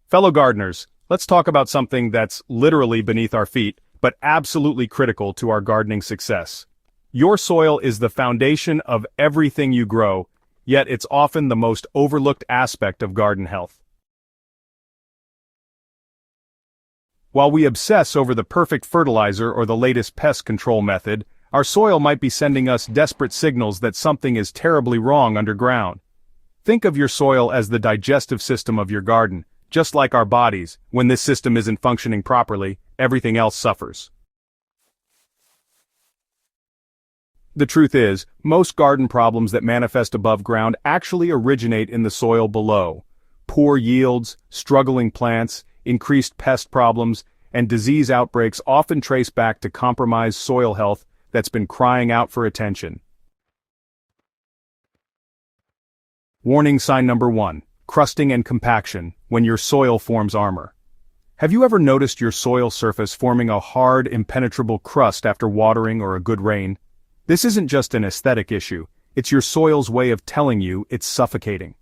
Fellow gardeners, let's talk about something that's literally beneath our feet, but absolutely critical to our gardening success. Your soil is the foundation of everything you grow, yet it's often the most overlooked aspect of garden health. While we obsess over the perfect fertilizer or the latest pest control method, our soil might be sending us desperate signals that something is terribly wrong underground. Think of your soil as the digestive system of your garden. Just like our bodies, when this system isn't functioning properly, everything else suffers. The truth is, most garden problems that manifest above ground actually originate in the soil below. Poor yields, struggling plants, increased pest problems, and disease outbreaks often trace back to compromised soil health that's been crying out for attention. Warning sign number 1. Crusting and compaction, when your soil forms armor. Have you ever noticed your soil surface forming a hard, impenetrable crust after watering or a good rain? This isn't just an aesthetic issue, it's your soil's way of telling you it's suffocating.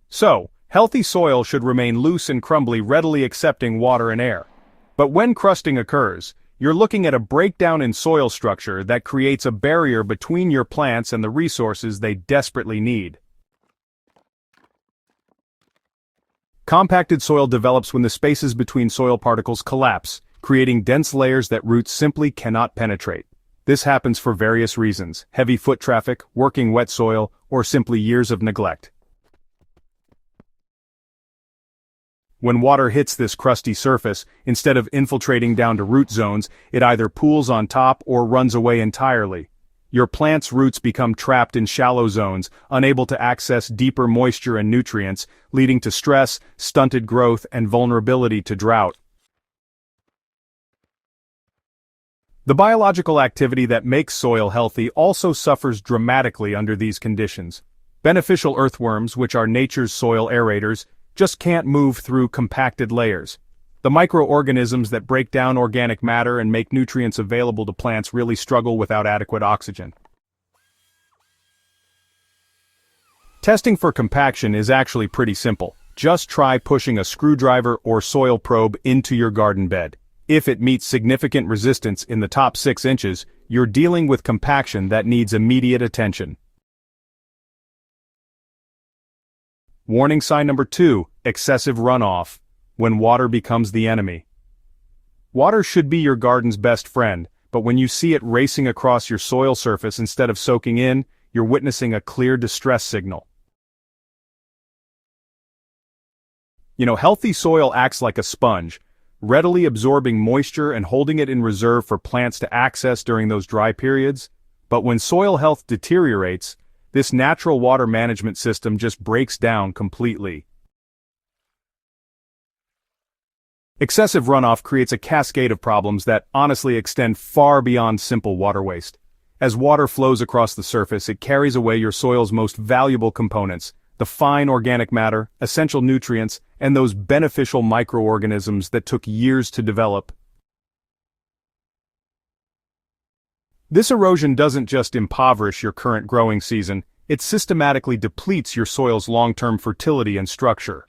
So, healthy soil should remain loose and crumbly, readily accepting water and air. But when crusting occurs, you're looking at a breakdown in soil structure that creates a barrier between your plants and the resources they desperately need. Compacted soil develops when the spaces between soil particles collapse, creating dense layers that roots simply cannot penetrate. This happens for various reasons: heavy foot traffic, working wet soil, or simply years of neglect. When water hits this crusty surface, instead of infiltrating down to root zones, it either pools on top or runs away entirely. Your plant's roots become trapped in shallow zones, unable to access deeper moisture and nutrients, leading to stress, stunted growth, and vulnerability to drought. The biological activity that makes soil healthy also suffers dramatically under these conditions. Beneficial earthworms, which are nature's soil aerators, just can't move through compacted layers. The microorganisms that break down organic matter and make nutrients available to plants really struggle without adequate oxygen. Testing for compaction is actually pretty simple. Just try pushing a screwdriver or soil probe into your garden bed. If it meets significant resistance in the top 6 inches, you're dealing with compaction that needs immediate attention. Warning sign number 2, excessive runoff, when water becomes the enemy. Water should be your garden's best friend, but when you see it racing across your soil surface instead of soaking in, you're witnessing a clear distress signal. Healthy soil acts like a sponge, readily absorbing moisture and holding it in reserve for plants to access during those dry periods. But when soil health deteriorates, this natural water management system just breaks down completely. Excessive runoff creates a cascade of problems that honestly extend far beyond simple water waste. As water flows across the surface, it carries away your soil's most valuable components, the fine organic matter, essential nutrients, and those beneficial microorganisms that took years to develop. This erosion doesn't just impoverish your current growing season, it systematically depletes your soil's long-term fertility and structure.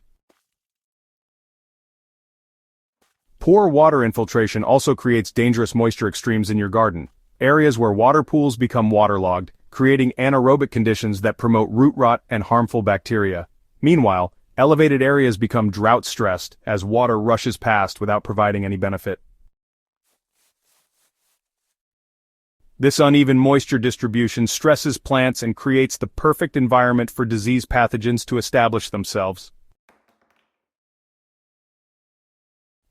Poor water infiltration also creates dangerous moisture extremes in your garden, areas where water pools become waterlogged, creating anaerobic conditions that promote root rot and harmful bacteria. Meanwhile, elevated areas become drought-stressed as water rushes past without providing any benefit. This uneven moisture distribution stresses plants and creates the perfect environment for disease pathogens to establish themselves.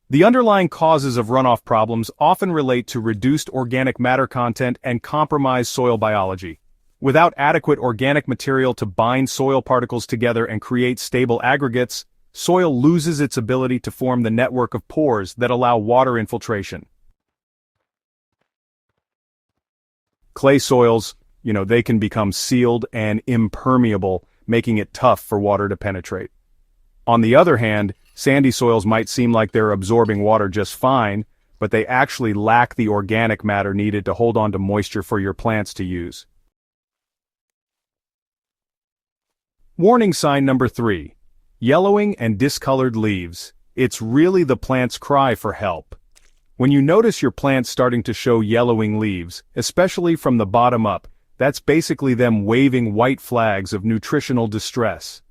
The underlying causes of runoff problems often relate to reduced organic matter content and compromised soil biology. Without adequate organic material to bind soil particles together and create stable aggregates, soil loses its ability to form the network of pores that allow water infiltration. Clay soils, they can become sealed and impermeable, making it tough for water to penetrate. On the other hand, sandy soils might seem like they're absorbing water just fine, but they actually lack the organic matter needed to hold on to moisture for your plants to use. Warning sign number 3. Yellowing and discolored leaves. It's really the plant's cry for help. When you notice your plant starting to show yellowing leaves, especially from the bottom up, that's basically them waving white flags of nutritional distress.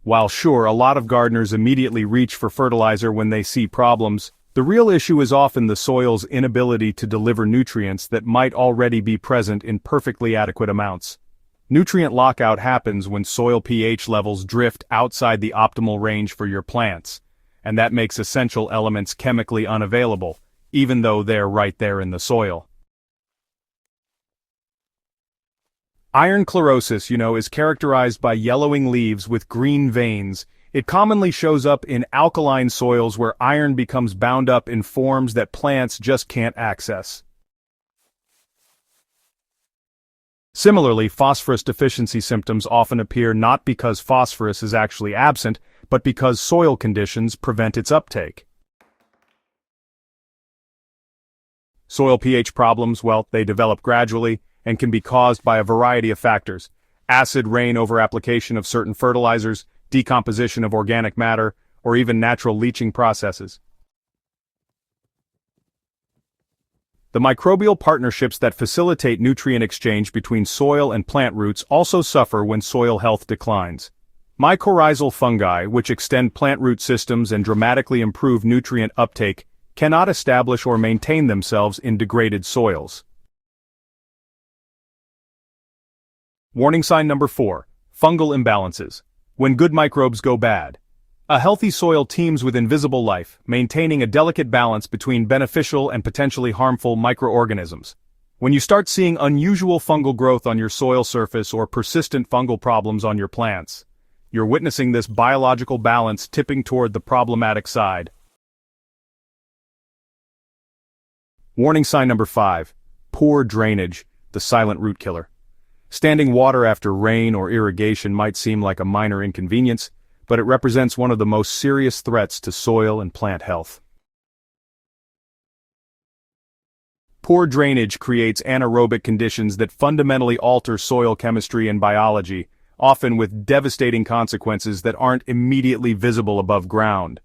While sure, a lot of gardeners immediately reach for fertilizer when they see problems, the real issue is often the soil's inability to deliver nutrients that might already be present in perfectly adequate amounts. Nutrient lockout happens when soil pH levels drift outside the optimal range for your plants, and that makes essential elements chemically unavailable, even though they're right there in the soil. Iron chlorosis, is characterized by yellowing leaves with green veins. It commonly shows up in alkaline soils where iron becomes bound up in forms that plants just can't access. Similarly, phosphorus deficiency symptoms often appear not because phosphorus is actually absent, but because soil conditions prevent its uptake. Soil pH problems, they develop gradually and can be caused by a variety of factors: acid rain over application of certain fertilizers, decomposition of organic matter, or even natural leaching processes. The microbial partnerships that facilitate nutrient exchange between soil and plant roots also suffer when soil health declines. Mycorrhizal fungi, which extend plant root systems and dramatically improve nutrient uptake, cannot establish or maintain themselves in degraded soils. Warning sign number 4. Fungal imbalances. When good microbes go bad. A healthy soil teems with invisible life, maintaining a delicate balance between beneficial and potentially harmful microorganisms. When you start seeing unusual fungal growth on your soil surface or persistent fungal problems on your plants, you're witnessing this biological balance tipping toward the problematic side. Warning sign number 5. Poor drainage, the silent root killer. Standing water after rain or irrigation might seem like a minor inconvenience, but it represents one of the most serious threats to soil and plant health. Poor drainage creates anaerobic conditions that fundamentally alter soil chemistry and biology, often with devastating consequences that aren't immediately visible above ground.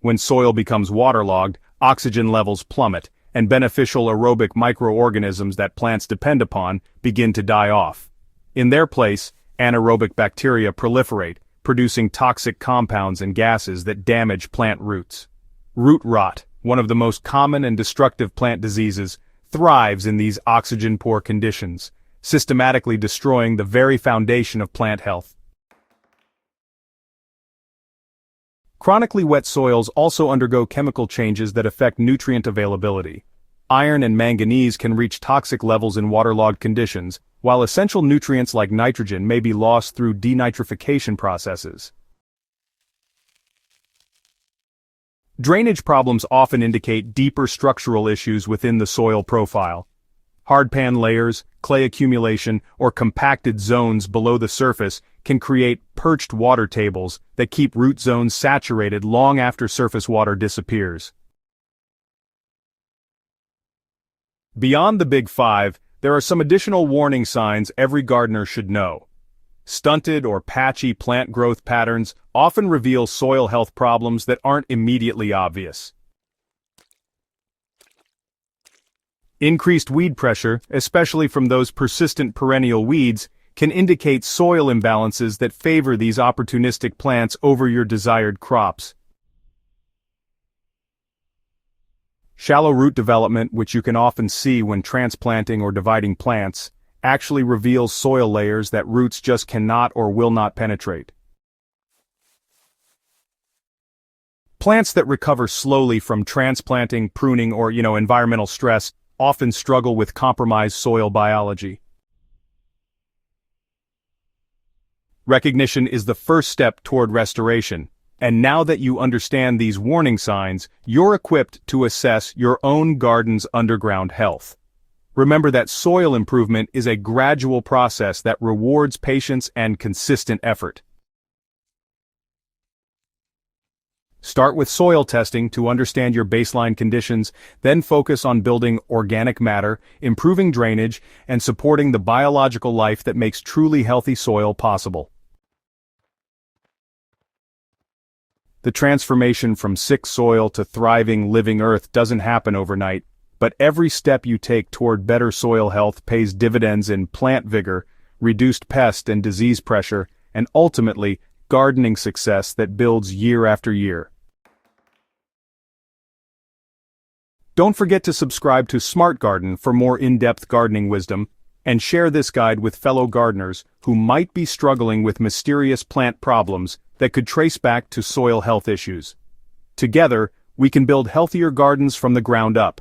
When soil becomes waterlogged, oxygen levels plummet, and beneficial aerobic microorganisms that plants depend upon begin to die off. In their place, anaerobic bacteria proliferate, producing toxic compounds and gases that damage plant roots. Root rot, one of the most common and destructive plant diseases, thrives in these oxygen-poor conditions, systematically destroying the very foundation of plant health. Chronically wet soils also undergo chemical changes that affect nutrient availability. Iron and manganese can reach toxic levels in waterlogged conditions, while essential nutrients like nitrogen may be lost through denitrification processes. Drainage problems often indicate deeper structural issues within the soil profile. Hardpan layers, clay accumulation, or compacted zones below the surface can create perched water tables that keep root zones saturated long after surface water disappears. Beyond the Big Five, there are some additional warning signs every gardener should know. Stunted or patchy plant growth patterns often reveal soil health problems that aren't immediately obvious. Increased weed pressure, especially from those persistent perennial weeds, can indicate soil imbalances that favor these opportunistic plants over your desired crops. Shallow root development, which you can often see when transplanting or dividing plants, actually reveals soil layers that roots just cannot or will not penetrate. Plants that recover slowly from transplanting, pruning, or environmental stress often struggle with compromised soil biology. Recognition is the first step toward restoration, and now that you understand these warning signs, you're equipped to assess your own garden's underground health. Remember that soil improvement is a gradual process that rewards patience and consistent effort. Start with soil testing to understand your baseline conditions, then focus on building organic matter, improving drainage, and supporting the biological life that makes truly healthy soil possible. The transformation from sick soil to thriving, living earth doesn't happen overnight, but every step you take toward better soil health pays dividends in plant vigor, reduced pest and disease pressure, and ultimately, gardening success that builds year after year. Don't forget to subscribe to Smart Garden for more in-depth gardening wisdom, and share this guide with fellow gardeners who might be struggling with mysterious plant problems that could trace back to soil health issues. Together, we can build healthier gardens from the ground up.